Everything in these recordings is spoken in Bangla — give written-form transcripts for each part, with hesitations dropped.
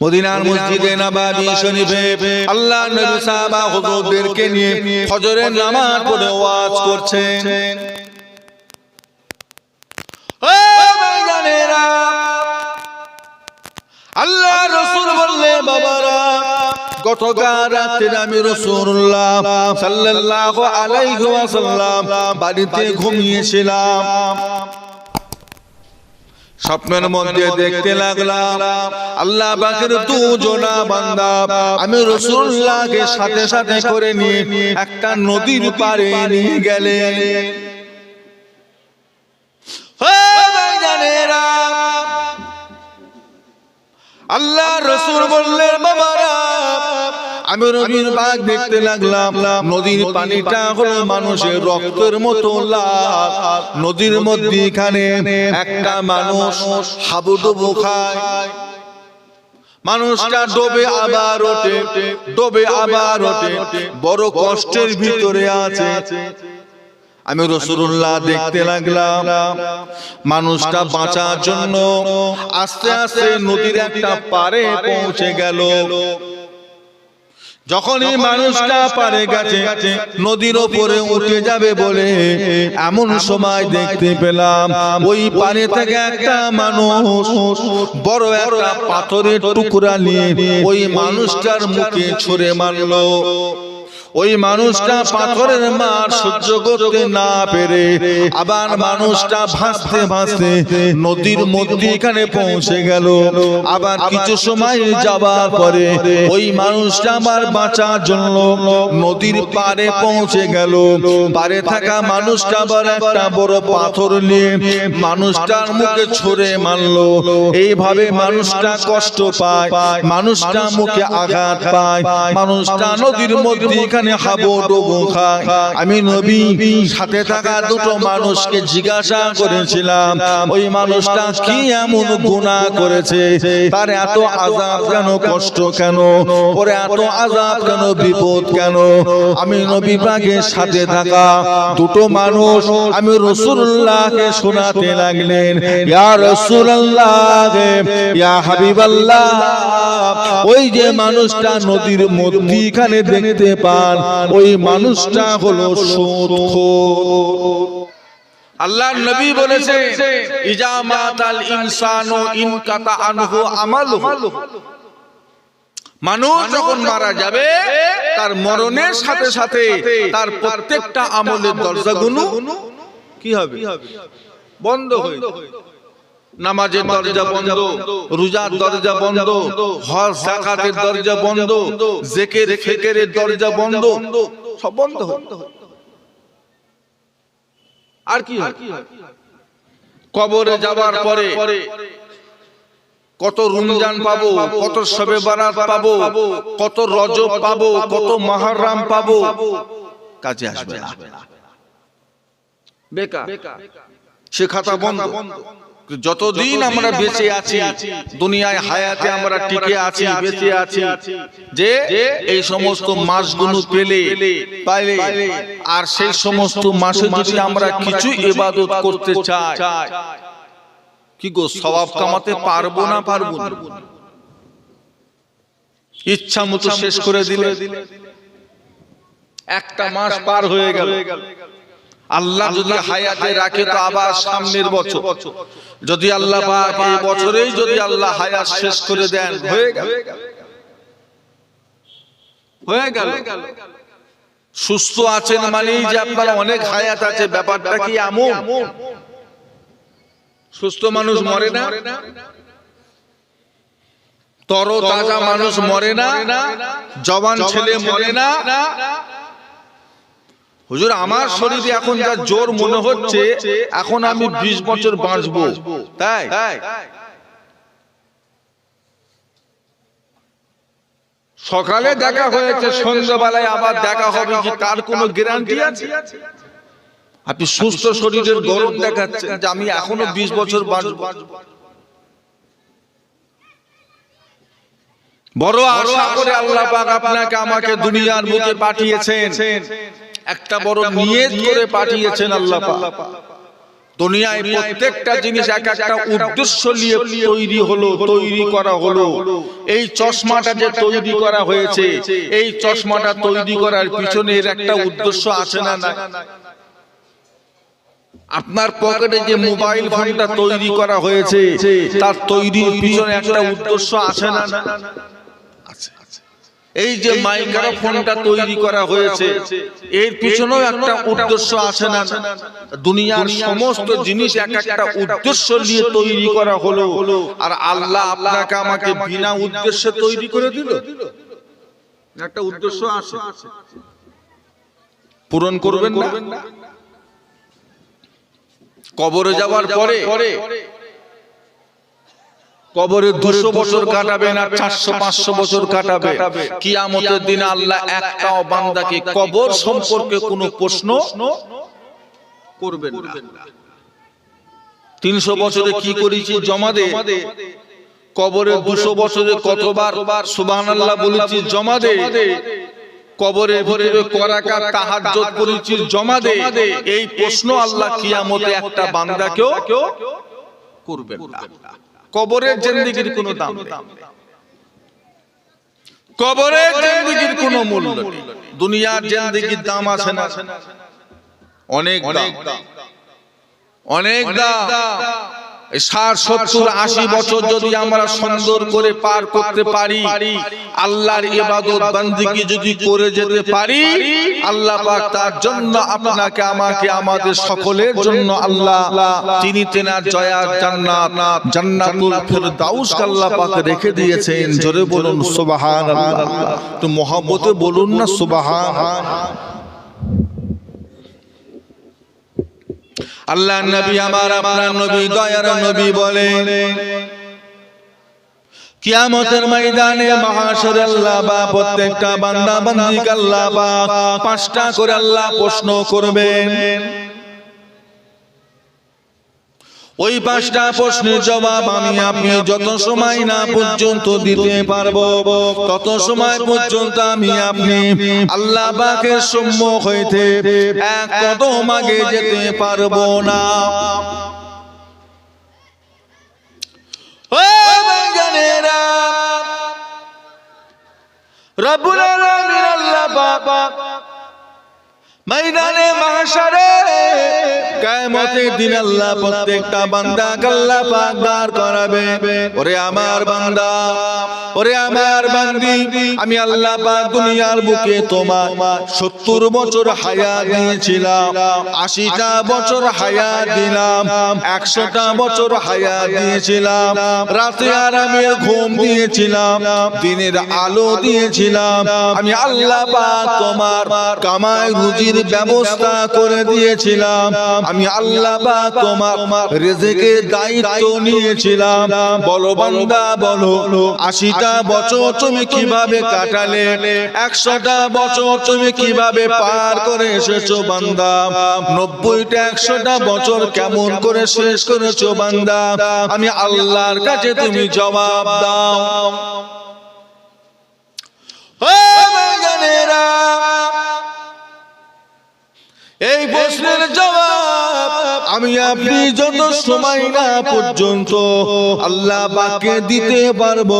মদিনার মসজিদে নববী শরীফে আল্লাহ নবী সাহাবা হুজুরদেরকে নিয়ে ফজরের নামাজ পড়ে ওয়াজ করছেন। ও ভাইজানেরা, আল্লাহ রাসূল বললেন, বাবারা, গতকাল রাতে আমি রাসূলুল্লাহ সাল্লাল্লাহু আলাইহি ওয়াসাল্লাম বাড়িতে ঘুমিয়েছিলাম। স্বপ্নের মধ্যে দেখতে লাগলাম আল্লাহ পাকের দুজনা বান্দা আমি রাসূলুল্লাহকে সাথে সাথে করে নিয়ে একটা নদীর পাড়ে নিয়ে গেলেন। ও ভাইজানেরা, আল্লাহ রাসূল বললেন, বাবারা, আমি নবীর পাক দেখতে লাগলাম নদীর পানিটা হলো মানুষের রক্তের মতো লাল। নদীর মধ্যখানে একটা মানুষ হাবুডুবু খায়। মানুষটা ডোবে আবার ওঠে, ডোবে আবার ওঠে, বড় কষ্টের ভিতরে আছে। আমি রাসূলুল্লাহ দেখতে লাগলাম মানুষটা বাঁচার জন্য আস্তে আস্তে নদীর একটা পাড়ে পৌঁছে গেল। যখনই মানুষটা পারে গেছে নদীর উপরে উঠে যাবে বলে এমন সময় দেখতে পেলাম ওই পানি থেকে একটা মানুষ বড় একটা পাথরের টুকরা নিয়ে ওই মানুষটার মুখে ছুঁড়ে মারলো। ওই মানুষটা পাথরের মার সহ্য করতে না পেরে আবার মানুষটা ভাসতে ভাসতে নদীর মধ্যখানে পৌঁছে গেল। আবার কিছু সময় যাবার পরে ওই মানুষটা আবার বাঁচার জন্য নদীর পাড়ে পৌঁছে গেল। পাড়ে থাকা মানুষটা আবার একটা বড় পাথর নিয়ে মানুষটার মুখে ছুঁড়ে মারলো। এইভাবে মানুষটা কষ্ট পায়, মানুষটা মুখে আঘাত পায়, মানুষটা নদীর মধ্যে হাবুডুবু খায়। আমি নবী সাথে থাকা দুটো মানুষকে জিজ্ঞাসা করেছিলাম, ওই মানুষটা কি এমন গুনাহ করেছে, তার এত আযাব কেন, কষ্ট কেন, ওরে এত আযাব কেন, বিপদ কেন? আমি নবী পাকের সাথে থাকা দুটো মানুষ আমি রাসূলুল্লাহকে শোনাতে লাগলেন, ইয়া রাসূলুল্লাহ, ইয়া হাবিবাল্লাহ, ওই যে মানুষটা নদীর মধ্যখানে দেখতে পান ওই মানুষটা হলো সুদখোর। আল্লাহর নবী বলেছেন, ইজা মাতাল ইনসানু ইনকাতা আনহু আমালুহু, মানুষ যখন মারা যাবে তার মরণের সাথে সাথে তার প্রত্যেকটা আমলের দরজাগুলো কি হবে? বন্ধ হয়ে যাবে। নামাজের দরজা বন্ধ, রোজার দরজা বন্ধ, হজ যাকাতের দরজা বন্ধ, জিকির ফিকিরের দরজা বন্ধ, সব বন্ধ হয়। আর কি হয়? কবরে যাবার পরে কত রমজান পাবো, কত শবে বারাত পাবো, কত রজব পাবো, কত মুহররম পাবো, কাজে আসবে না, বেকার, সে খাতা বন্ধ। যতদিন আমরা বেঁচে আছি দুনিয়ায় হায়াতে আমরা টিকে আছি, বেঁচে আছি, যে এই সমস্ত মাসগুলো পাইলে আর সেই সমস্ত মাসে যদি আমরা কিছু ইবাদত করতে চাই, কি গো, সওয়াব কামাতে পারবো না? পারবো না। ইচ্ছা মতো শেষ করে দিলে একটা মাস পার হয়ে গেল। আল্লাহ যদি হায়াতে রাখে তো আবার সামনের বছর, যদি আল্লাহ পাক এই বছরেই যদি আল্লাহ হায়াত শেষ করে দেন, হয়ে গেল, হয়ে গেল। সুস্থ আছেন মানে যে আপনারা অনেক হায়াত আছে, ব্যাপারটা কি এমন? সুস্থ মানুষ মরে না, তরতাজা মানুষ মরে না, জওয়ান ছেলে মরে না। হুজুর, আমার শরীরে এখন যা জোর মনে হচ্ছে এখন আমি 20 বছর বাঁচবো, তাই? সকালে দেখা হয়েছে, সন্ধ্যাবেলায় আবার দেখা হবে, কি তার কোনো গ্যারান্টি আছে? আপনি সুস্থ শরীরের গরম দেখাচ্ছেন যে আমি এখনো 20 বছর বাঁচবো। বড় আশা করে আল্লাহ পাক আপনাকে আমাকে দুনিয়ার বুকে পাঠিয়েছেন, একটা বড় নিয়ত করে পাঠিয়েছেন আল্লাহ পাক। দুনিয়ায় প্রত্যেকটা জিনিস এক একটা উদ্দেশ্য নিয়ে তৈরি হলো, তৈরি করা হলো। এই চশমাটা যে তৈরি করা হয়েছে, এই চশমাটা তৈরি করার পিছনে এর একটা উদ্দেশ্য আছে না না? আপনার পকেটে যে মোবাইল ফোনটা তৈরি করা হয়েছে, তার তৈরির পিছনে একটা উদ্দেশ্য আছে না না? এই যে মাইক্রোফোনটা তৈরি করা হয়েছে, এর পিছনেও একটা উদ্দেশ্য আছে না? দুনিয়ার সমস্ত জিনিস এক একটা উদ্দেশ্য নিয়ে তৈরি করা হলো, আর আল্লাহ আপনাকে আমাকে বিনা উদ্দেশ্যে তৈরি করে দিল। একটা উদ্দেশ্য আছে, পূরণ করবেন না? কবরে যাওয়ার পরে কবরে 200 বছর কাটাবে না 400-500 বছর কাটাবে, কিয়ামতের দিনে আল্লাহ একটাও বান্দাকে কবর সম্পর্কে কোনো প্রশ্ন করবেন না। 300 বছরে কি করেছি জমা দে, কবরে 200 বছরে কতবার সুবহানাল্লাহ বলেছি জমা দে, কবরের ভিতরে করাকাত তাহাজ্জুদ করেছি জমা দে। এই প্রশ্ন আল্লাহ কিয়ামতে একটা বান্দাকেও করবেন না। কবরের জিন্দেগির কোনো দাম নেই, কবরের জিন্দেগির কোনো মূল্য নেই। দুনিয়ার জিন্দেগির দাম আছে না? অনেক দাম, অনেক দাম। 60-70-80 বছর যদি আমরা সুন্দর করে পার করতে পারি, আল্লাহর ইবাদত বান্দিগি যদি করে যেতে পারি, আল্লাহ পাক তার জন্য আপনাকে আমাকে আমাদের সকলের জন্য আল্লাহ তিনি তেনার জয়ার জান্নাত জান্নাতুল ফিরদাউস আল্লাহ পাক রেখে দিয়েছেন। জোরে বলুন সুবহানাল্লাহ, তো মহব্বতে বলুন না সুবহানাল্লাহ। আল্লাহ নবী আমার আপনার নবী দয়ার নবী বলেন, কিয়ামতের ময়দানে মাহশরে আল্লাহ পাক প্রত্যেকটা বান্দা বান্দিকে আল্লাহ পাক 5টা করে আল্লাহ প্রশ্ন করবেন। ওই 5টা প্রশ্নের জবাব আমি আপনি যত সময় না পর্যন্ত দিতে পারবো, তত সময় পর্যন্ত আমি আপনি আল্লাহ পাকের সম্মুখ হইতে এক কদম আগে যেতে পারবো না। ও ভাইজানেরা, রব্বুল আলামিন আল্লাহ পাক ময়দানে মাহশরে কিয়ামতের দিন আল্লাহ প্রত্যেকটা বান্দাকে আল্লাহ পাক দাঁড় করাবে। ওরে আমার বান্দা, ওরে আমার বান্দি, আমি আল্লাহ পাক দুনিয়ার বুকে তোমার 70 বছর হায়াত দিয়েছিলাম, 80টা বছর হায়াত দিলাম, 100টা বছর হায়াত দিয়েছিলাম, রাতে আরামের ঘুম দিয়েছিলাম, দিনের আলো দিয়েছিলাম। আমি আল্লাহ পাক তোমার কামাই রুজির ব্যবস্থা করে দিয়েছিলাম। আমি আল্লাহ পাক তোমার রিজিকের দায়িত্ব নিয়েছিলাম। বলো বান্দা বলো, 80টা বছর তুমি কিভাবে কাটালে? 100টা বছর তুমি কিভাবে পার করে এসেছো বান্দা? 90টা 100টা বছর কেমন করে শেষ করেছো বান্দা? আমি আল্লাহর কাছে তুমি জবাব দাও। ও ভাইজানেরা, এই প্রশ্নের জবাব আমি আপনি যত সময় না পর্যন্ত আল্লাহ পাককে দিতে পারবো,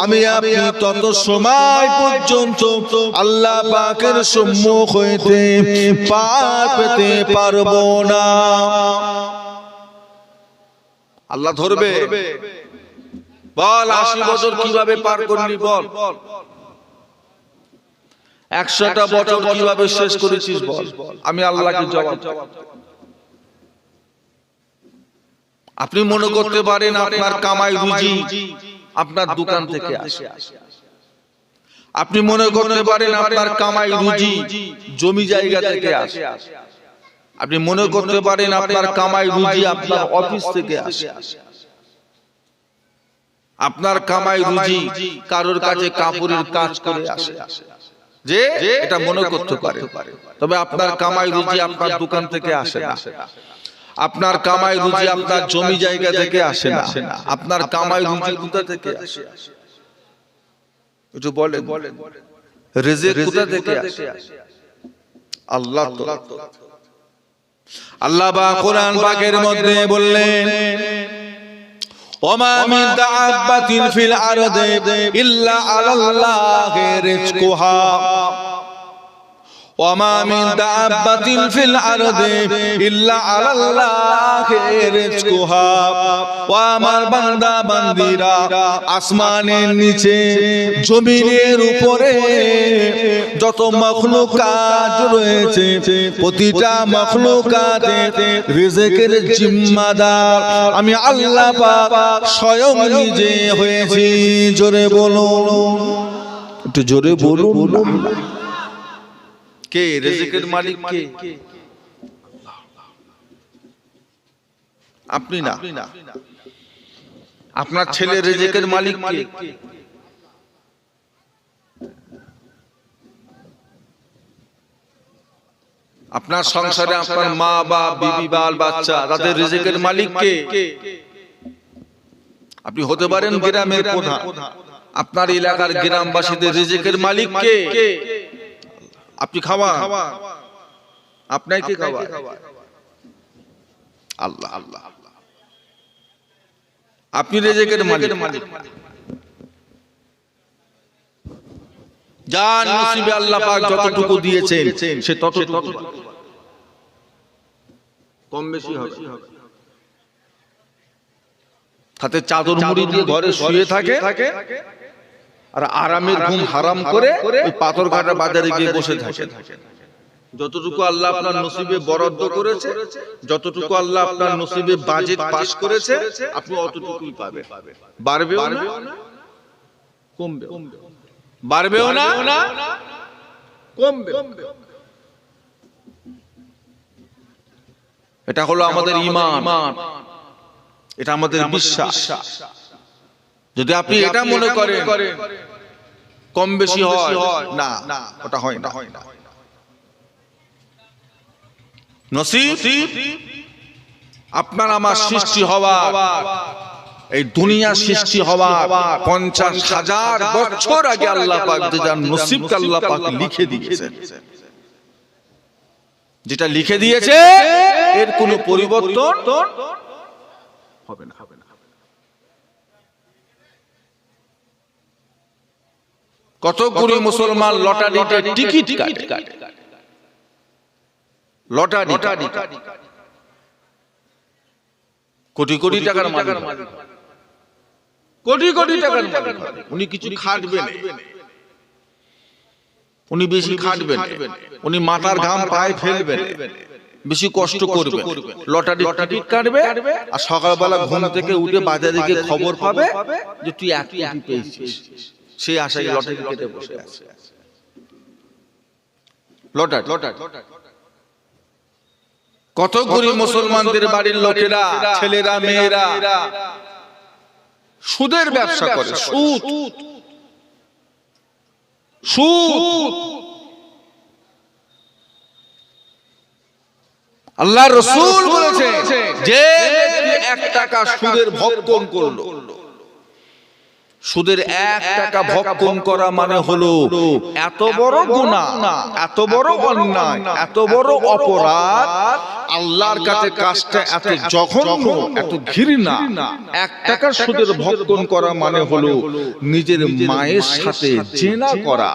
আমি আপনি তত সময় পর্যন্ত আল্লাহ পাকের সম্মুখ হইতে পার পেতে পারবো না। আল্লাহ ধরবে, বল 80 বছর কিভাবে পার করলি বল, 100টা বছর কিভাবে শেষ করেছিস বল। আমি আল্লাহকে জবাব। আপনি মনে করতে পারেন আপনার কামাই রুজি আপনার দোকান থেকে আসে, আপনি মনে করতে পারেন আপনার কামাই রুজি জমি জায়গা থেকে আসে, আপনি মনে করতে পারেন আপনার কামাই রুজি আপনার অফিস থেকে আসে, আপনার কামাই রুজি কারোর কাছে কাপড়ের কাজ করে আসে, যে এটা মনে করতে পারে। তবে আপনার কামাই রুজি আপনার দোকান থেকে আসে না, আপনার কামাই রুজি আপনার জমি জায়গা থেকে আসে না, আপনার কামাই রুজি কোথা থেকে আসে? একটু বলেন, রিজিক কোথা থেকে আসে? আল্লাহ তো। আল্লাহ পাক কোরআন পাকের মধ্যে বললেন ওমা মিন দাব্বাতিন ফিল আরদি ইল্লা আলাল্লাহি রিজকুহা ওমা মিন দাব্বাতিন ফিল আরদি ইল্লা আলাল্লাহি রিজকুহা ও আমার বান্দা বান্দিরা আসমানের নিচে জমিনের উপরে যত মাখলুকাত রয়েছে প্রতিটা মাখলুকাতের রিজকের জিম্মাদার আমি আল্লাহ পাক স্বয়ং নিজে হয়েছি। জোরে বলুন, একটু জোরে বলুন না। কে রিজকের মালিক? কে? আপনি না। আপনার ছেলে রিজকের মালিক কে? আপনার সংসারে আপনার মা বা বিবি বাল বাচ্চা তাদের রিজকের মালিক কে? আপনি হতে পারেন গ্রামের প্রধান, আপনার এলাকার গ্রামবাসীদের রিজকের মালিক কে? আপনি খাওয়া, আপনাকে কে খাওয়া? আল্লাহ। আল্লাহ আপনি রিজকের মালিক। যার নসিবে আল্লাহ পাক যতটুকু দিয়েছেন সে ততটুকু, কম বেশি হবে। তাতে চাদর মুড়ি দিয়ে ঘরে শুয়ে থাকে আর আরামের ঘুম হারাম করে ওই পাথরঘাটা বাজারে গিয়ে বসে থাকে। যতটুকু আল্লাহ আপনার নসিবে বরাদ্দ করেছে, যতটুকু আল্লাহ আপনার নসিবে বাজেট পাস করেছে, আপনি অতটুকুই পাবেন। বাড়বেও না, কমবেও। বাড়বেও না, কমবে। এটা হলো আমাদের ঈমান, এটা আমাদের বিশ্বাস। যদি আপনি এটা মনে করেন কম বেশি হয়, না, ওটা হয় না। নসিব আপনার আমার সৃষ্টি হওয়া, এই দুনিয়া সৃষ্টি হওয়া 50,000 বছর আগে আল্লাহ পাক যার নসিবকে আল্লাহ পাক লিখে দিয়েছেন। যেটা লিখে দিয়েছে এর কোনো পরিবর্তন হবে না। কতগুলো মুসলমান লটারিতে টিকিট কাটে, লটারি কোটি কোটি টাকার মালিক, কোটি কোটি টাকার মালিক। উনি কিছু খাটবেন, উনি বেশি খাটবেন, উনি মাথার ঘাম পায়ে ফেলবেন, বেশি কষ্ট করবে, লটারি টিকিট কাটবে আর সকালবেলা ঘুম থেকে উঠে বাজারে গিয়ে খবর পাবে যে তুই 1 কোটি পেয়েছিস। সেই আশায় লটারি কেটে বসে আছে। লটারি কত গরিব মুসলমানদের বাড়ির লোকেরা, ছেলেরা মেয়েরা সুদের ব্যবসা করে। সুদ আল্লাহ রাসূল বলেছেন যে 1 টাকা সুদের ভক্ষণ করলো, সুদের 1 টাকা ভক্ষণ করা মানে হলো এত বড় গুনাহ, এত বড় অন্যায়, এত বড় অপরাধ, আল্লাহর কাছে কাজটা এত জঘন্য, এত ঘৃণা। 1 টাকা সুদের ভক্ষণ করা মানে হলো নিজের মায়ের সাথে জিনা করা,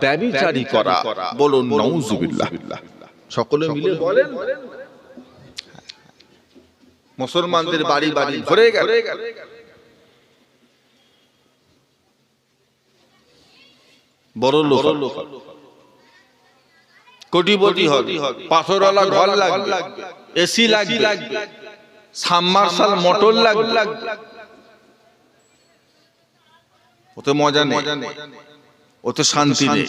ব্যভিচারী করা। বলুন নাউজুবিল্লাহ। সকলে মিলে বলেন। মুসলমানদের বাড়ি বাড়ি ভরে গেল। বড় লোক, কোটিপতি হবে, পাথরওয়ালা ঘর লাগবে, এসি লাগবে, সাবমার্শাল মোটর লাগবে। ওতে মজা নেই, ওতে শান্তি নেই,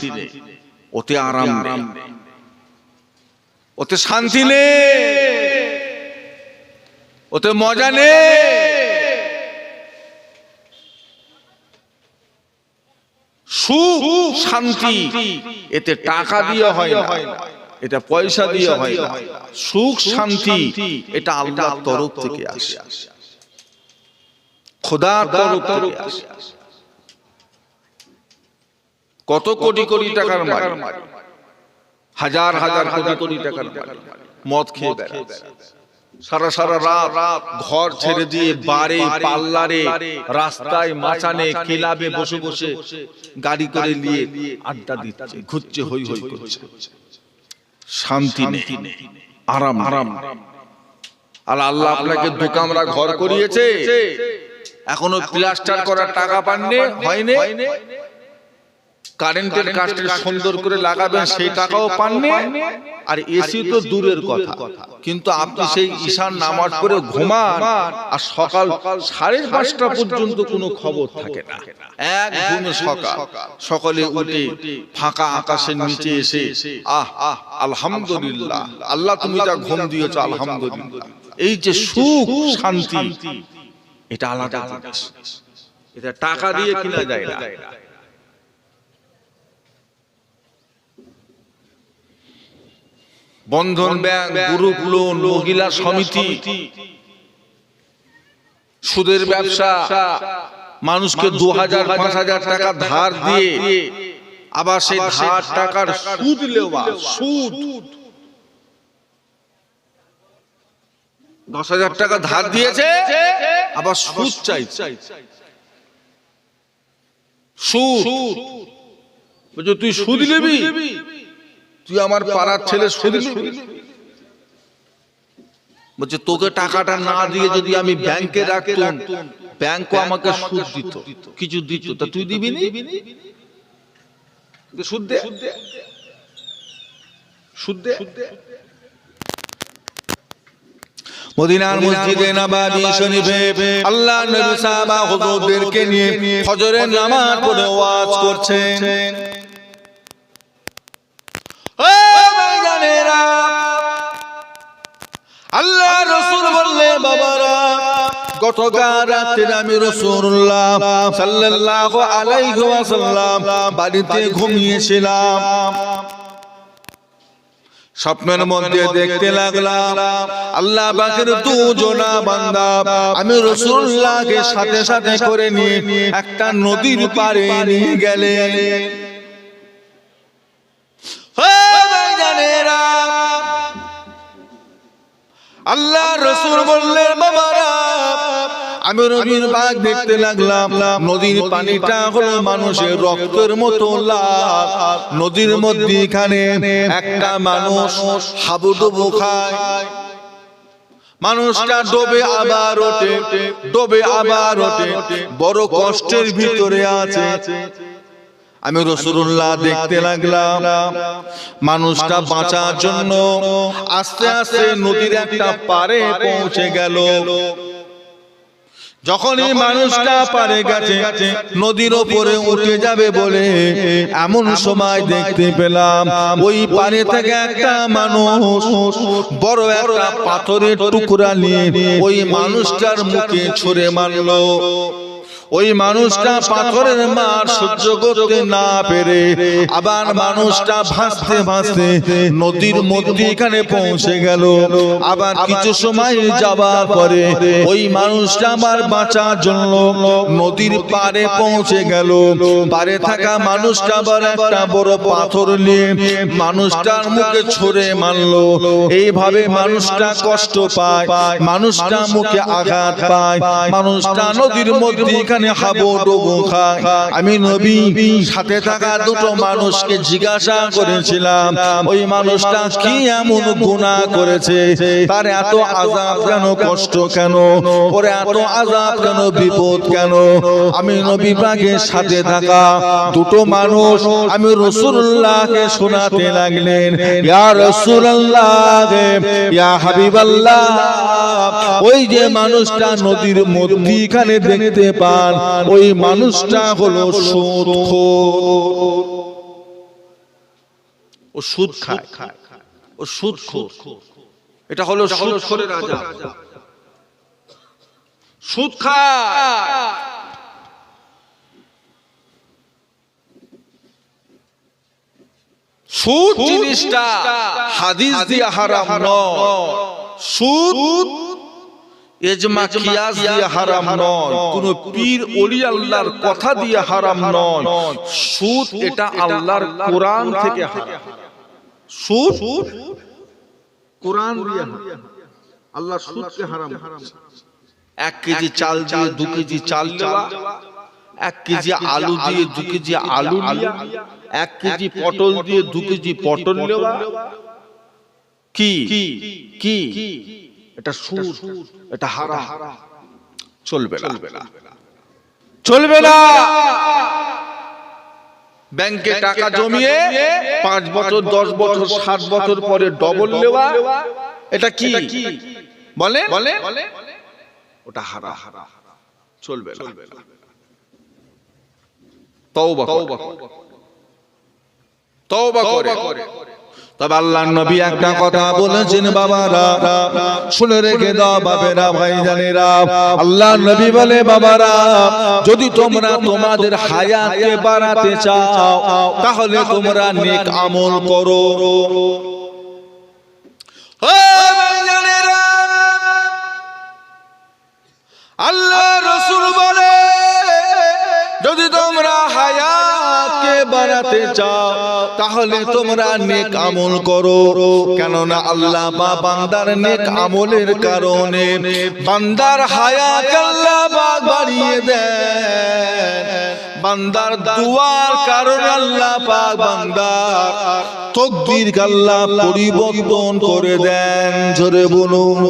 ওতে আরাম নেই, ওতে শান্তি নেই, ওতে মজা নেই। সুখ শান্তি এতে টাকা দিয়ে হয় না, এটা পয়সা দিয়ে হয় না। সুখ শান্তি এটা আল্লাহর তরফ থেকে আসে, খোদার তরফ থেকে আসে। কত কোটি কোটি টাকার মালিক, হাজার হাজার কোটি কোটি টাকার মালিক, মদ খেয়ে বেড়াচ্ছে সারা সারা রাত, ঘর ছেড়ে দিয়ে বারে পাল্লারে রাস্তায় মাচানে ক্লাবে বসে বসে গাড়ি করে নিয়ে আড্ডা দিচ্ছে, ঘুরছে, হই হই করছে, শান্তি নেই, আরাম আরাম। আর আল্লাহ আপনাকে দুকামরা ঘর করিয়েছে, এখনো প্লাস্টার করার টাকা পাননি, হয়নি, কারেন্টের কাজটা সুন্দর করে লাগাবেন সেই টাকাও পাননি, আর এসি তো দূরের কথা, কিন্তু আপনি সেই ঈশান নামাজ পড়ে ঘুমান আর সকাল 5:30 পর্যন্ত কোনো খবর থাকে না। এক ঘুমে সকালে উঠে ফাঁকা আকাশের নিচে এসে আলহামদুলিল্লাহ, আল্লাহ তুমি যা ঘুম দিয়েছো আলহামদুলিল্লাহ, এই যে সুখ শান্তি, এটা আলাদা জিনিস, এটা টাকা দিয়ে কিনা যায় না। বন্ধন ব্যাংক, গ্রুপ লোন, মহিলা সমিতি, সুদের ব্যবসা, মানুষকে 2000-5000 টাকা ধার দিয়ে আবার সেই ধার টাকার সুদ নেওয়া, সুদ 10,000 টাকা ধার দিয়েছে আবার সুদ চাইছে, সুদ বলছে তুই সুদ নিবি, তুই আমার পাড়ার ছেলে সুদ নিবি, বলছে তোকে টাকাটা না দিয়ে যদি আমি ব্যাংকে রাখতাম, ব্যাংকও আমাকে সুদ দিত, কিছু দিত, তা তুই দিবি না, সুদ দে, সুদ দে। মদিনার মসজিদে নববী শরীফে আল্লাহর নবী সাহাবা হুজুরদেরকে নিয়ে ফজরের নামাজ পড়ে ওয়াজ করছেন। ও ভাইজানেরা, আল্লাহ রাসূল বললেন, বাবারা, গতকাল রাতে আমি রাসূলুল্লাহ সাল্লাল্লাহু আলাইহি ওয়াসাল্লাম বাড়িতে ঘুমিয়েছিলাম, স্বপ্নের মধ্যে দেখতে লাগলাম আল্লাহ পাকের দুজনা বান্দা আমি রাসূলুল্লাহকে সাথে সাথে করে নিয়ে একটা নদীর পাড়ে নিয়ে গেলেন। ও ভাইজানেরা, আল্লাহ রাসূল বললেন, বাবারা, আমি নদীর বাগ দেখতে লাগলাম, নদীর পানিটা হলো মানুষের রক্তের মতো লাল, নদীর মধ্যখানে একটা মানুষ হাবুডুবু খায়, মানুষটা ডোবে আবার ওঠে, ডোবে আবার ওঠে, বড় কষ্টের ভিতরে আছে। আমি রাসূলুল্লাহ দেখতে লাগলাম মানুষটা বাঁচার জন্য আস্তে আস্তে নদীর একটা পাড়ে পৌঁছে গেল। যখনই মানুষটা পারে গেছে, নদীর উপরে উঠে যাবে বলে এমন সময় দেখতে পেলাম ওই পারে থেকে একটা মানুষ বড় একটা পাথরের টুকরা নিয়ে ওই মানুষটার মুখে ছুঁড়ে মারলো। ওই মানুষটা পাথরের মার সহ্য করতে না পেরে আবার মানুষটা ভাসতে ভাসতে নদীর মধ্যখানে পৌঁছে গেল। আবার কিছু সময় যাবার পরে ওই মানুষটা আবার বাঁচার জন্য নদীর পাড়ে পৌঁছে গেল। পাড়ে থাকা মানুষটা আবার একটা বড় পাথর নিয়ে মানুষটার মুখে ছুঁড়ে মারলো। এইভাবে মানুষটা কষ্ট পায়, মানুষটা মুখে আঘাত পায়, মানুষটা নদীর মধ্যখানে হাবুডুবু খায়। আমি নবী সাথে থাকা দুটো মানুষকে জিজ্ঞাসা করেছিলাম, ওই মানুষটা কি এমন গুনাহ করেছে, তার এত আযাব কেন, কষ্ট কেন, ওর এত আযাব কেন, বিপদ কেন? আমি নবী পাকের সাথে থাকা দুটো মানুষ আমি রাসূলুল্লাহকে শোনাতে লাগলেন, ইয়া রাসূলুল্লাহ, ইয়া হাবিবাল্লাহ, ওই যে মানুষটা নদীর মধ্যখানে দেখতে পান, ওই মানুষটা হলো সুদখোর। ও সুদ খায়, ও সুদখোর। এটা হলো সুদখোরের আযাব। সুদ খায়। সুদ জিনিসটা হাদিস দিয়ে হারাম নয়, সুদ ইজমা কিয়াস দিয়ে হারাম নয়, কোন পীর ওলি আল্লাহর কথা দিয়ে হারাম নয়। সুদ এটা আল্লাহর কোরআন থেকে হারাম। সুদ কোরআন দিয়ে আল্লাহ সুদকে হারাম করেছে। 1 কেজি চাল দিয়ে 2 কেজি চাল নেওয়া, 1 কেজি আলু দিয়ে 2 কেজি আলু নেওয়া, 1 কেজি পটল দিয়ে 2 কেজি পটল নেওয়া, কি কি এটা সুদ, এটা হারাম, চলবে না, চলবে না। ব্যাংকে টাকা জমিয়ে 5 বছর 10 বছর 7 বছর পরে ডবল নেওয়া, এটা কি বলে? ওটা হারাম, চলবে না। তওবা তওবা করে। তবে আল্লাহর নবী একটা কথা বলেছেন, বাবারা শুনে রেখে দাও, বাবেরা ভাইজানেরা। আল্লাহর নবী বলে, বাবারা যদি তোমরা তোমাদের হায়াতকে বাড়াতে চাও তাহলে তোমরা নেক আমল করো। আল্লাহ রাসূল বলে, যদি তোমরা হায়াতকে বাড়াতে চাও তাহলে তোমরা নেক আমল করো। কেননা আল্লাহ বা বান্দার নেক আমলের কারণে বান্দার হায়াত আল্লাহ বাড়িয়ে দেন। বান্দার দুয়ার কারণে আল্লাহ পাক বান্দার তাকদীরকে আল্লাহ পরিবর্তন করে দেন। জোরে বলুন,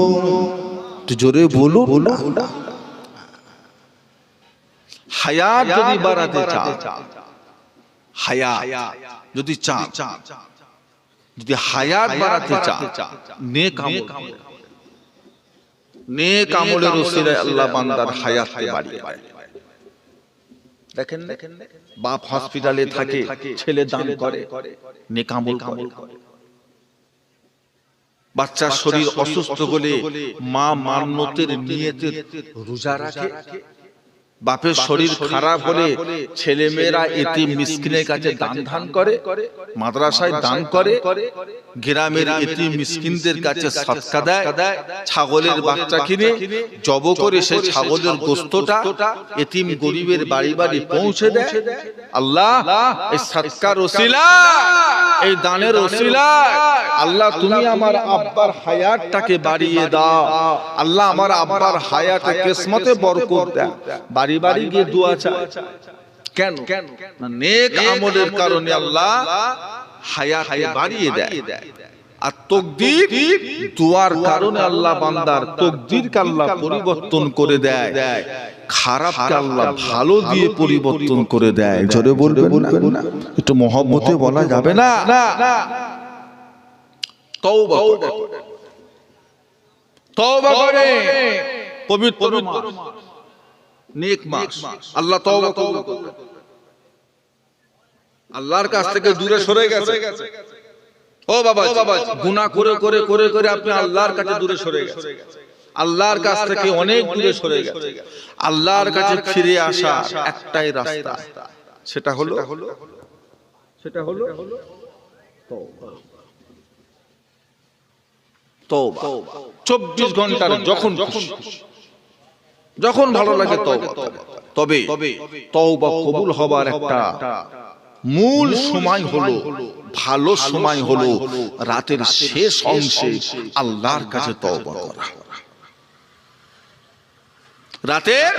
জোরে বলুন। হায়াত যদি বাড়াতে চাও, হায়াত যদি চাও, যদি হায়াত বাড়াতে চাও, নেক আমল, নেক আমলের ওসিলায় আল্লাহ বান্দার হায়াতকে বাড়িয়ে দেয়। দেখেন বাপ হসপিটালে থাকে, ছেলে দান করে, নেক আমল করে। বাচ্চার শরীর অসুস্থ হলে মা মান্নতের নিয়তে রোজা রাখে। বাপের শরীর খারাপ হলে ছেলে মেয়েরা এতিম মিসকিনের কাছে দান করে, মাদ্রাসায় দান করে, গ্রামের এতিম মিসকিনদের কাছে সদকা দেয়, ছাগলের বাচ্চা কিনে জব করে সেই ছাগলের গোশতটা এতিম গরিবের বাড়ি বাড়ি পৌঁছে দেয়। আল্লাহ এই সদকার ওসিলা, এই দানের ওসিলা আল্লাহ তুমি আমার আব্বার হায়াতটাকে বাড়িয়ে দাও। আল্লাহ আমার আব্বার হায়াতে কিসমতে বরকত দাও। বাড়ি বাড়ি গিয়ে দোয়া চায়। কেন? না নেক আমলের কারণে আল্লাহ হায়াতকে বাড়িয়ে দেয়। আর তাকদীর দোয়ার কারণে আল্লাহ বান্দার তাকদীরকে আল্লাহ পরিবর্তন করে দেয়, খারাপকে আল্লাহ ভালো দিয়ে পরিবর্তন করে দেয়। জোরে বলবেন না? একটু মহব্বতে বলা যাবে না? তওবা করে, তওবা করে পবিত্র মাস, নেক মাস, আল্লাহ তওবা কবুল করবে। আল্লাহর কাছ থেকে দূরে সরে গেছে, ও বাবা গুনাহ করে করে করে করে আপনি আল্লাহর কাছে দূরে সরে গেছে, আল্লাহর কাছ থেকে অনেক দূরে সরে গেছে। আল্লাহর কাছে ফিরে আসা একটাই রাস্তা, সেটা হলো তওবা। 24 ঘন্টার যখন ভালো লাগে তওবা। তবে তওবা কবুল হবার একটা মূল সময় হলো, ভালো সময় হলো রাতের শেষ অংশে আল্লাহর কাছে তওবা করা। রাতের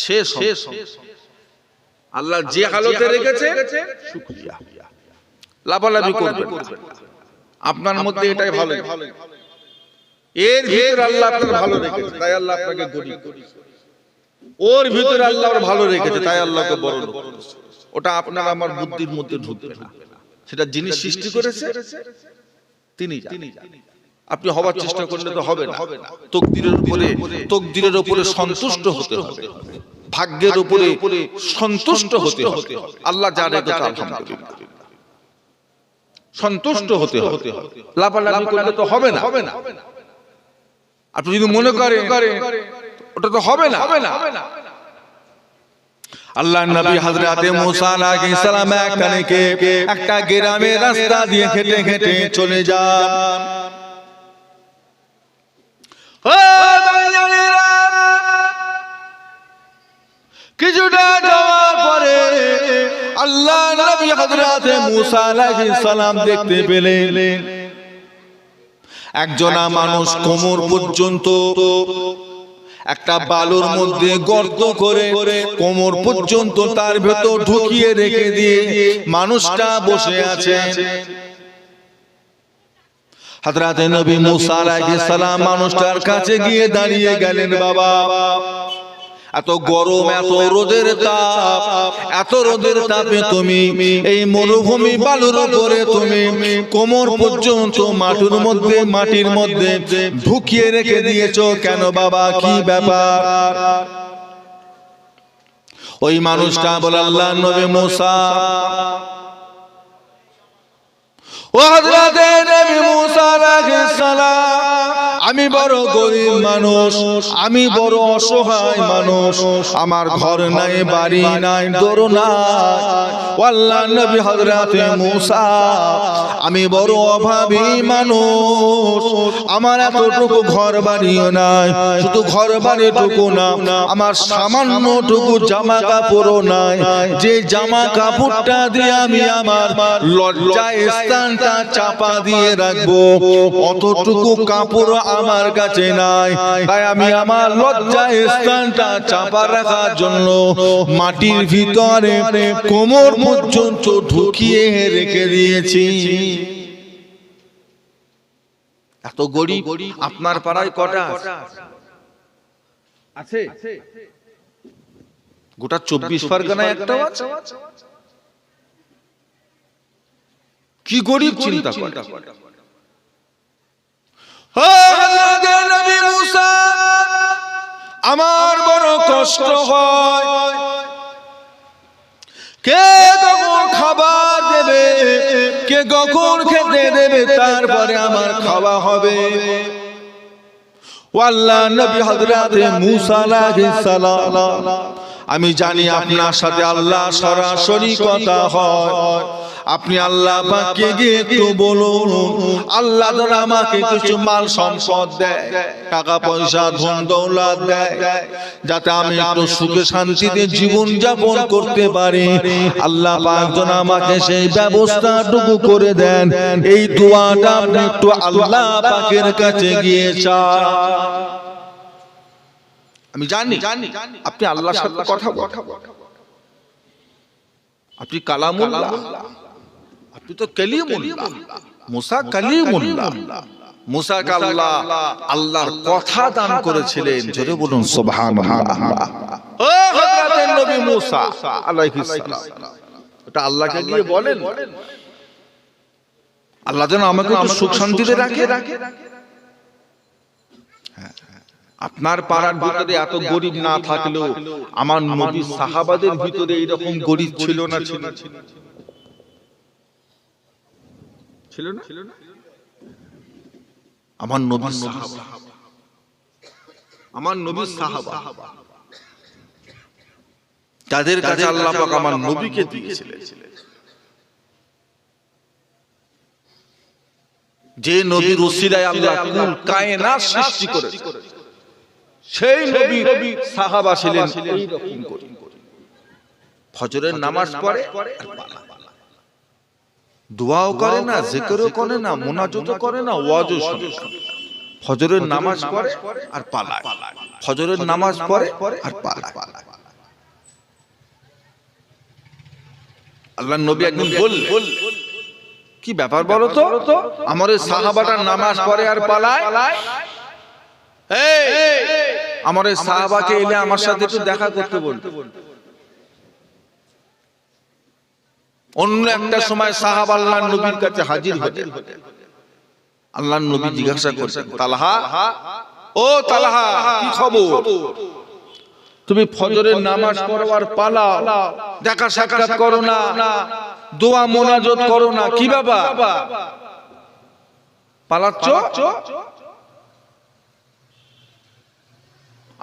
শেষ আল্লাহ যে হালতে রেখেছে শুকরিয়া, লাফালাফি করবেন না। আপনার মধ্যে এটাই ভালো, এর ভিতরে আল্লাহ আপনার ভালো রেখেছে তাই আল্লাহ আপনাকে গরিব করেছে, ওর ভিতরে আল্লাহ ভালো রেখেছে তাই আল্লাহকে বড় লোক করেছে। ওটা আপনার আমার বুদ্ধির মধ্যে ঢুকবে না। সেটা যিনি সৃষ্টি করেছে তিনি জানেন। আপনি হবার চেষ্টা করলে তো হবে না। তকদিরের উপরে সন্তুষ্ট হতে হবে, ভাগ্যের উপরে সন্তুষ্ট হতে হবে। আল্লাহ যা রেখেছে আলহামদুলিল্লাহ সন্তুষ্ট হতে হবে। লাফালাফি করলে তো হবে না। আপনি যদি মনে করেন ওটা তো হবে না। আল্লাহর নবী হযরতে মুসা আলাইহিস সালাম একটা গ্রামের রাস্তা দিয়ে হেঁটে হেঁটে চলে যান। কিছুটা যাওয়ার পরে আল্লাহর নবী নবী হযরত মুসা আলাইহিস সালাম দেখতে পেলেন একজনা মানুষ কোমর পর্যন্ত একটা বালুর মধ্যে গর্ত করে কোমর পর্যন্ত তার ভেতর ঢুকিয়ে রেখে দিয়ে মানুষটা বসে আছে। হযরত নবী মুসা আলাইহিস সালাম মানুষটার কাছে গিয়ে দাঁড়িয়ে গেলেন, বাবা এত গরম, এত রোদের তাপ, এত রোদের তাপে তুমি এই মরুভূমি বালুর উপরে তুমি কোমর পর্যন্ত মাটির মধ্যে ঢুকিয়ে রেখে দিয়েছো কেন বাবা, কি ব্যাপার? ওই মানুষটা বলে, আল্লাহর নবী মুসা, ও হযরত নবী মুসা আলাইহিস সালাম, আমি বড় গরীব মানুষ, আমি বড় অসহায় মানুষ, আমার ঘর নাই, বাড়ি নাই, দোর নাই। আল্লাহর নবী হযরত মুসা, আমি বড় অভাবী মানুষ, আমার এতটুকু ঘর বাড়িও নাই, শুধু ঘর বাড়িটুকু না, আমার সামান্যটুকু জামা কাপড়ও নাই, যে জামা কাপড়টা দিয়ে আমি আমার লজ্জায় স্থানটা চাপা দিয়ে রাখবো, অতটুকু কাপড় আমার কাছে নাই। তাই আমি আমার লজ্জায় স্থানটা চাপা রাখার জন্য মাটির ভিতরে কোমর পর্যন্ত ঢুকিয়ে রেখে দিয়েছি। এত গরিব আপনার পাড়ায় কটা আছে? গোটা 24 পরগনায় একটাও আছে? কি গরিব চিন্তা করে। নবী মুসা, আমার বড় কষ্ট হয়, কে কখন খাবার দেবে, কে কখন খেতে দেবে, তারপরে আমার খাওয়া হবে। আল্লাহর নবী হযরত মুসা আলাইহিস সালাম, আমি জানি আপনার সাথে আল্লাহ সরাসরি কথা হয়, আপনি আল্লাহ পাককে গিয়ে একটু বলুন, আল্লাহ যেন আমাকে কিছু মাল সম্পদ দেয়, টাকা পয়সা ধন দৌলত দেয়, যাতে আমি একটু সুখে শান্তিতে জীবন যাপন করতে পারি। আল্লাহ পাক যেন আমাকে সেই ব্যবস্থাটুকু করে দেন। এই দোয়াটা আপনি একটু আল্লাহ পাকের কাছে গিয়ে চান। আমি জানি আপনি আল্লাহর সাথে কথা বলেন, আপনি কালামুল্লাহ, আপনি তো কালিমুল্লাহ, মুসা কালিমুল্লাহ, মুসাকে আল্লাহ আল্লাহর কথা দান করেছিলেন। জোরে বলুন সুবহানাল্লাহ। ও হযরত নবী মুসা আলাইহিস সালাম, এটা আল্লাহকে গিয়ে বলেন, আল্লাহ যেন আমাকে একটু সুখ শান্তিতে রাখে। আপনার পাড়ার ভিতরে এত গরিব না থাকলেও আমার নবীর সাহাবাদের ভিতরে এইরকম গরিব ছিল না? ছিল না? আমার নবীর সাহাবা, আমার নবীর সাহাবা, তাদের কাছে আল্লাহ পাক আমার নবীকে দিয়েছিলেন, যে নবীর ওসিলায় আল্লাহ কুল কায়নাত সৃষ্টি করেছে, সেই নবীর সাহাবা ছিলেন এইরকম করে। ফজরের নামাজ পড়ে, দোয়াও করে না, জিকিরও করে না, মুনাজাতও করে না, ওয়াজও শোনে না। ফজরের নামাজ পড়ে আর পালায়, ফজরের নামাজ পড়ে আর পালায়। আল্লাহর নবী একদিন বললেন, কি ব্যাপার বলো তো, আমার এই সাহাবাটা নামাজ পড়ে আর পালায়, আমার এই সাহাবাকে এলে আমার সাথে একটু দেখা করতে বলতো। অন্য একটা সময় সাহাবা আল্লাহর নবীর কাছে হাজির হতেন। আল্লাহর নবী জিজ্ঞাসা করতেন, তালহা, ও তালহা, কি খবর? তুমি ফজরের নামাজ পড়ো আর পালাও, দেখা সাক্ষাৎ করো না, দোয়া মোনাজাত করো না, কি বাবা পালাচ্ছ?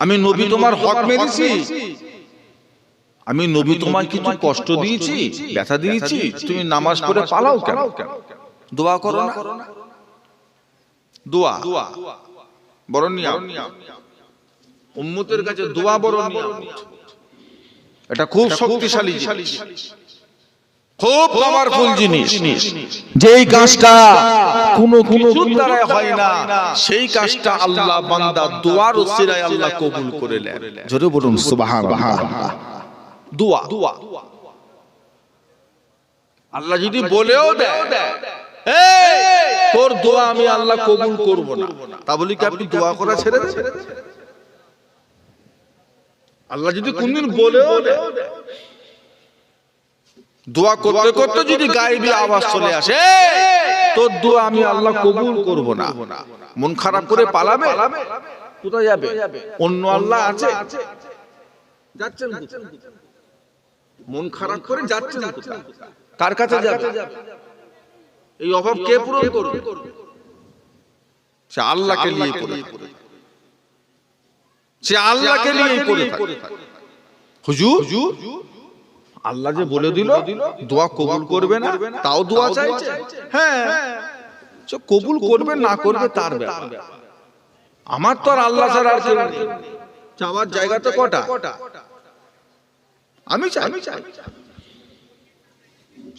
আমি নবী তোমার হক মেরেছি? আমি নবী তোমার কিছু কষ্ট দিয়েছি, ব্যথা দিয়েছি? তুমি নামাজ পড়ে পালাও কেন? দোয়া করো না? দোয়া বড় নিয়ামত, উম্মতের কাছে দোয়া বড় নিয়ামত, এটা খুব শক্তিশালী জিনিস, খুব পাওয়ারফুল জিনিস, যেই কাজটা কোনো কিছুর দ্বারা হয় না, সেই কাজটা আল্লাহ বান্দা দোয়ার উসিলায় আল্লাহ কবুল করে নেন। জোরে বলুন সুবহানাল্লাহ। দোয়া আল্লাহ যদি বলেও দেয় তোর দোয়া আমি আল্লাহ কবুল করব না, তা বলি কি আপনি দোয়া করা ছেড়ে দেবেন? আল্লাহ যদি কোনদিন বলেও দেয়, দোয়া করতে করতে যদি গায়েবী আওয়াজ চলে আসে তোর দোয়া আমি আল্লাহ কবুল করব না, মন খারাপ করে পালাবে? কোথায় যাবে? অন্য আল্লাহ আছে, যাচ্ছেন কোথায়? মন খারাপ করে যাচ্ছেন কোথায়? কার কাছে যাবে? এই অভাব কে পূরণ করবে? সে আল্লাহকে নিয়ে পড়ে, সে আল্লাহকে নিয়ে পড়ে থাকে। হুজুর আল্লাহ যে বলে দিল দোয়া কবুল করবে না, তাও দোয়া চাইছে। হ্যাঁ, সে কবুল করবে না করবে তার ব্যাপার, আমার তো আর আল্লাহ ছাড়া আর কেউ নেই। চাওয়ার জায়গা তো কটা? আমি চাই,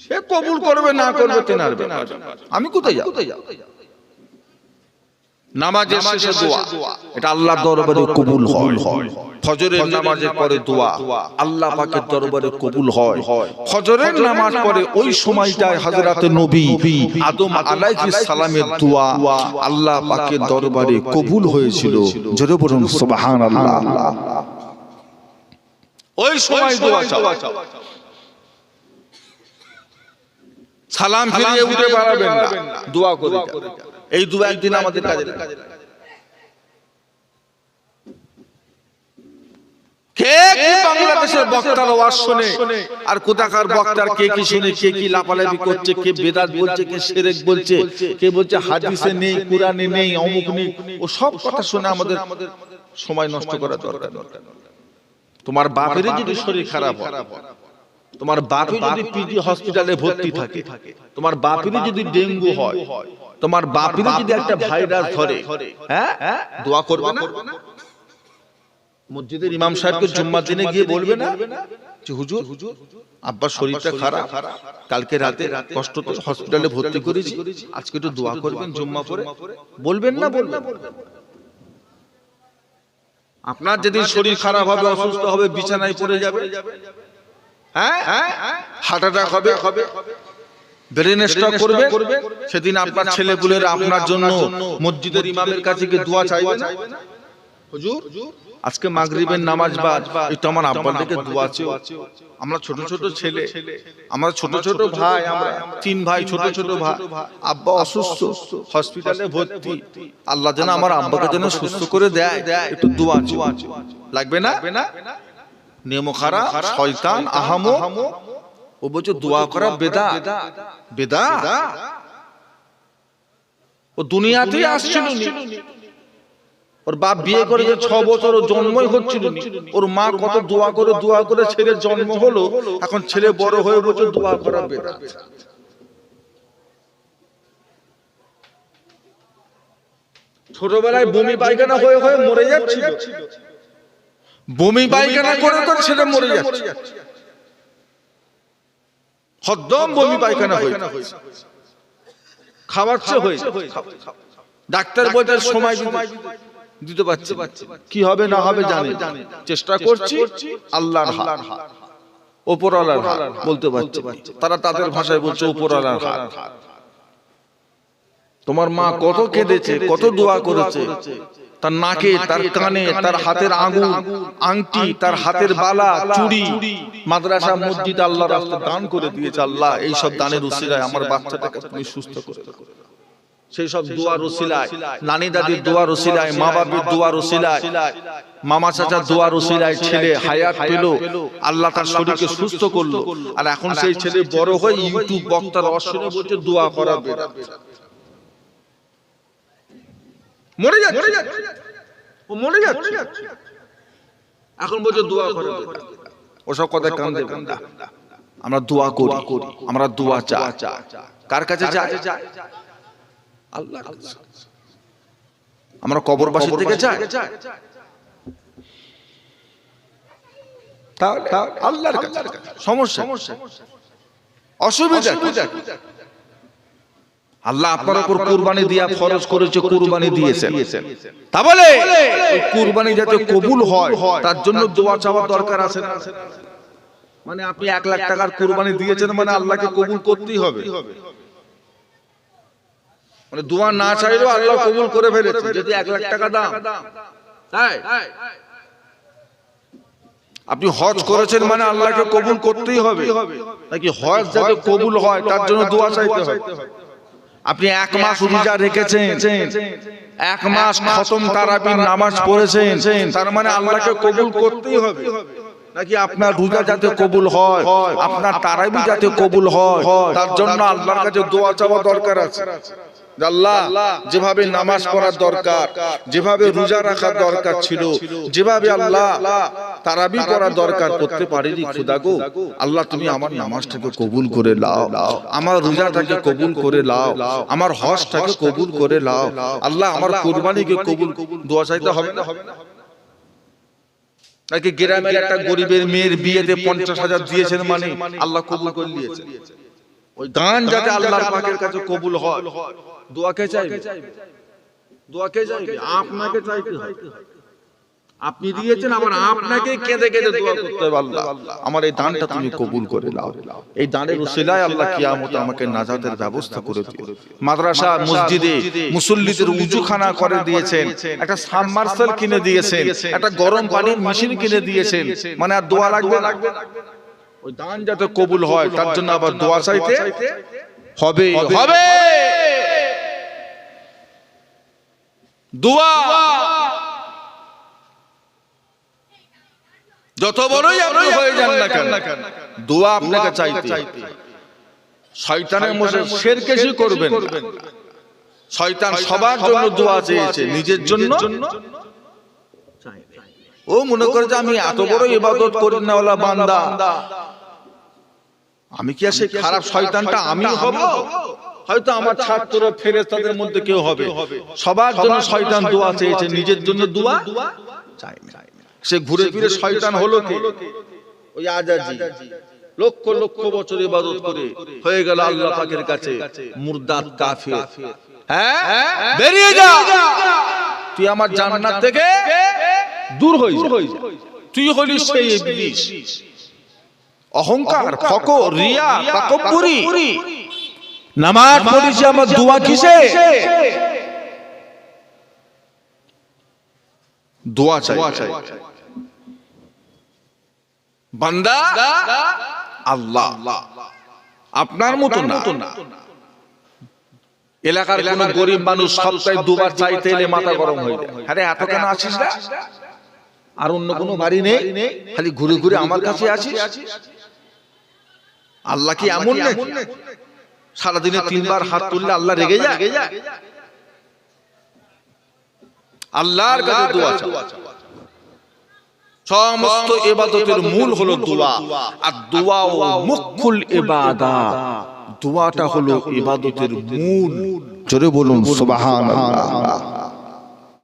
সে কবুল করবে না করবে তেনার ব্যাপার, আমি কোথায় যাব? নামাজের শেষে দোয়া, এটা আল্লাহর দরবারে কবুল হয়। ফজরের নামাজের পরে দোয়া আল্লাহ পাকের দরবারে কবুল হয়। ফজরের নামাজ পড়ে ওই সময়টায় হযরত নবী আদম আলাইহিস সালামের দোয়া আল্লাহ পাকের দরবারে কবুল হয়েছিল। জোরে বলুন সুবহানাল্লাহ। ওই সময় দোয়া চাও, সালাম ফিরিয়ে উঠে পারবেন না, দোয়া করে এই দোয়া একদিন আমাদের কাজে লাগে। কে কি বাংলাদেশের বক্তার ওয়াজ শুনে আর কোথাকার বক্তার কে কি শুনে, কে কি লাপালাপি করছে, কে বেদাত বলছে, কে শিরক বলছে, কে বলছে হাদিসে নেই, কুরআনে নেই, অমুক নেই, ও সব কথা শুনে আমাদের সময় নষ্ট করা দরকার। তোমার বাপের যদি শরীর খারাপ হয়, তোমার বাপে যদি পিজি হসপিটালে ভর্তি থাকে, তোমার বাপের যদি ডেঙ্গু হয়, তোমার বাপের যদি একটা ভাইরাস ধরে, হ্যাঁ দোয়া করবে না? মসজিদের ইমাম সাহেবকে জুম্মার দিনে গিয়ে বলবে না যে হুজুর আব্বার শরীরটা খারাপ, কালকে রাতে কষ্ট তো হসপিটালে ভর্তি করেছি, আজকে একটু দোয়া করবেন জুম্মা পড়ে? বলবেন না? বলবেন। আপনার যেদিন শরীর খারাপ হবে, অসুস্থ হবে, বিছানায় পড়ে যাবে, হ্যাঁ হার্ট অ্যাটাক হবে, ব্রেন স্ট্রোক করবে, সেদিন আপনার ছেলেপুলেরা আপনার জন্য মসজিদের ইমামের কাছে গিয়ে দোয়া চাইবে না? হুজুর আজকে মাগরিবের নামাজ বাদ, একটু আমার আব্বার দিকে দোয়া চেও। আমরা ছোট ছোট ছেলে, আমরা ছোট ছোট ভাই, আমরা 3 ভাই, ছোট ছোট ভাই, আব্বা অসুস্থ, হসপিটালে ভর্তি, আল্লাহ যেন আমার আব্বাকে যেন সুস্থ করে দেয়, একটু দোয়া চেও। লাগবে না? নেমো খারাপ, শয়তান, আহামো, ও বলছে দোয়া করা বেদাত। ও দুনিয়াতেই আসছিল, ওর বাপ বিয়ে করে 6 বছর, ও জন্মই হচ্ছিল, ওর মা কত দোয়া করে ছেলের জন্ম হলো, এখন ছেলে বড় হয়ে বলছে দোয়া করা বেদাত। ছোটবেলায় বমি পায়খানা হয়ে মরে যাচ্ছিল, বমি পায়খানা করে তো ছেলে মরে যাচ্ছে, হদ্দম বমি পায়খানা হয়ে খাওয়াচ্ছে হয়ে, ডাক্তার বলতে সময় দিতে পারছে, কি হবে না হবে জানি, চেষ্টা করছি, আল্লাহর হাত, উপরওয়ালার হাত, বলতে পারছে, তারা তাদের ভাষায় বলছে উপরওয়ালার হাত। তোমার মা কত কেঁদেছে, কত দোয়া করেছে, তার নাকে, তার কানে, তার হাতের আঙ্গুল, আংটি, তার হাতের বালা, চুড়ি, মাদ্রাসা, মসজিদ আল্লাহর রাস্তায় দান করে দিয়েছে। আল্লাহ এই সব দানের উসিলায় আমার বাচ্চাটাকে তুমি সুস্থ করে দাও। সেই সব দোয়ার উসিলায়, নানি দাদির দোয়ার উসিলায়, মা বাবার দোয়ার উসিলায়, মামা চাচার দোয়ার উসিলায় ছেলে হায়াত পেল, আল্লাহ তার শরীরকে সুস্থ করলো। আর এখন সেই ছেলে বড় হয়ে ইউটিউব বক্তার অশুনে বলছে দোয়া করা বেদাত। মরে যাচ্ছে, ও মরে যাচ্ছে, এখন বলছে দোয়া করা বেদাত। ওসব কথা কান দেবেন না। আমরা দোয়া করি, আমরা দোয়া চাই, কার কাছে চাই? আল্লাহর কাছে। আমরা কবরবাসীর থেকে চাই, তাহলে আল্লাহর কাছে। সমস্যা অসুবিধা আল্লাহ আপনার উপর কুরবানি দিয়া ফরজ করেছে, কুরবানি দিয়েছেন। তা বলে কুরবানি যাতে কবুল হয় তার জন্য দোয়া চাওয়ার দরকার আছে না? মানে আপনি 1 লাখ টাকার কুরবানি দিয়েছেন মানে আল্লাহকে কবুল করতেই হবে। মানে দোয়া না চাইলেও আল্লাহ কবুল করে ফেলেছে যদি 1 লাখ টাকা দাম। তাই আপনি হজ করেছেন মানে আল্লাহকে কবুল করতেই হবে, নাকি হজ যাতে কবুল হয় তার জন্য দোয়া চাইতে হবে। আপনি 1 মাস রোজা রেখেছেন, 1 মাস খতম তারাবির নামাজ পড়েছেন, তার মানে আল্লাহকে কবুল করতেই হবে, নাকি আপনার রোজা যাতে কবুল হয়, আপনার তারাবি যাতে কবুল হয় তার জন্য আল্লাহর কাছে দোয়া চাওয়া দরকার আছে। আল্লাহ যেভাবে নামাজ পড়ার দরকার, যেভাবে রোজা রাখার দরকার ছিল, যেভাবে আল্লাহ তারাবি পড়ার দরকার করতে পারিনি খোদা গো, আল্লাহ তুমি আমার নামাজটাকে কবুল করে নাও, আমার রোজাটাকে কবুল করে নাও, আমার হজটাকে কবুল করে নাও, আল্লাহ আমার কুরবানিকে কবুল। দোয়া চাইতে হবে না? নাকি গ্রামের একটা গরিবের মেয়ের বিয়েতে 50,000 দিয়েছেন মানে আল্লাহ কবুল করে নিয়েছেন? ওই দান যাতে আল্লাহর পাকের কাছে কবুল হয়, দোয়া কে চাইবে? দোয়া কে চাইবে? আপনাকে চাইতে হবে। আপনি দিয়েছেন, আবার আপনাকে কেঁদে কেঁদে দোয়া করতে হবে, আল্লাহ আমার এই দানটা তুমি কবুল করে নাও। এই দানের উসিলায় আল্লাহ কিয়ামতে আমাকে নাজাতের ব্যবস্থা করে দিও। মাদ্রাসা মসজিদে মুসল্লিদের উযুখানা করে দিয়েছেন, একটা সাবমার্সেল কিনে দিয়েছেন, একটা গরম পানির মেশিন কিনে দিয়েছেন, মানে আর দোয়া লাগবে না। ওই দান যাতে কবুল হয় তার জন্য আবার দোয়া চাইতে হবে হবে। দোয়া যত বড়ই আপনি হয়ে যান না কেন, দোয়া আপনাকে চাইতে। শয়তানের মধ্যে শিরকেশি করবেন না। শয়তান সবার জন্য দোয়া চেয়েছে, নিজের জন্য ও মনে করে যে আমি এত বড় ইবাদত করি না ওয়ালা বান্দা, আমি কি আসে খারাপ শয়তানটা আমি হব? হয়তো আমার ছাত্র ফেরেশতাদের মধ্যে কেউ হবে। সবার জন্য শয়তান দোয়া চেয়েছে, নিজের জন্য দোয়া চায় না। সে ঘুরে ফিরে শয়তান হলো কি? ওই আজাজি লক্ষ লক্ষ বছর ইবাদত করে হয়ে গেল আল্লাহ পাকের কাছে মুরদাদ কাফির। হ্যাঁ, বেরিয়ে যা, তুই আমার জান্নাত থেকে দূর হয়ে যা। তুই হলি সেই ইবলিস। অহংকার, ফকর, রিয়া, তাকাব্বুরি। নামাজ পড়িছি আমার দোয়া কিসে? দোয়া চাই বান্দা। আল্লাহ আপনার মতো না। এলাকার কোন গরিব মানুষ সপ্তাহে 2 বার চাইতে এলে মাথা গরম হয়ে যায়। আরে এত কেন আসিস না? আর অন্য কোনো বাড়ি নেই, খালি ঘুরে ঘুরে আমার কাছে আসিস? আল্লাহ কি এমন নাকি সারাদিনে 3 বার হাত তুললে আল্লাহ রেগে যায়? আল্লাহর কাছে দোয়া চাও। সমস্ত ইবাদতের মূল হলো দোয়া, আর দোয়া মুখুল ইবাদত। দোয়াটা হলো ইবাদতের মূল। জোরে বলুন সুবহানাল্লাহ।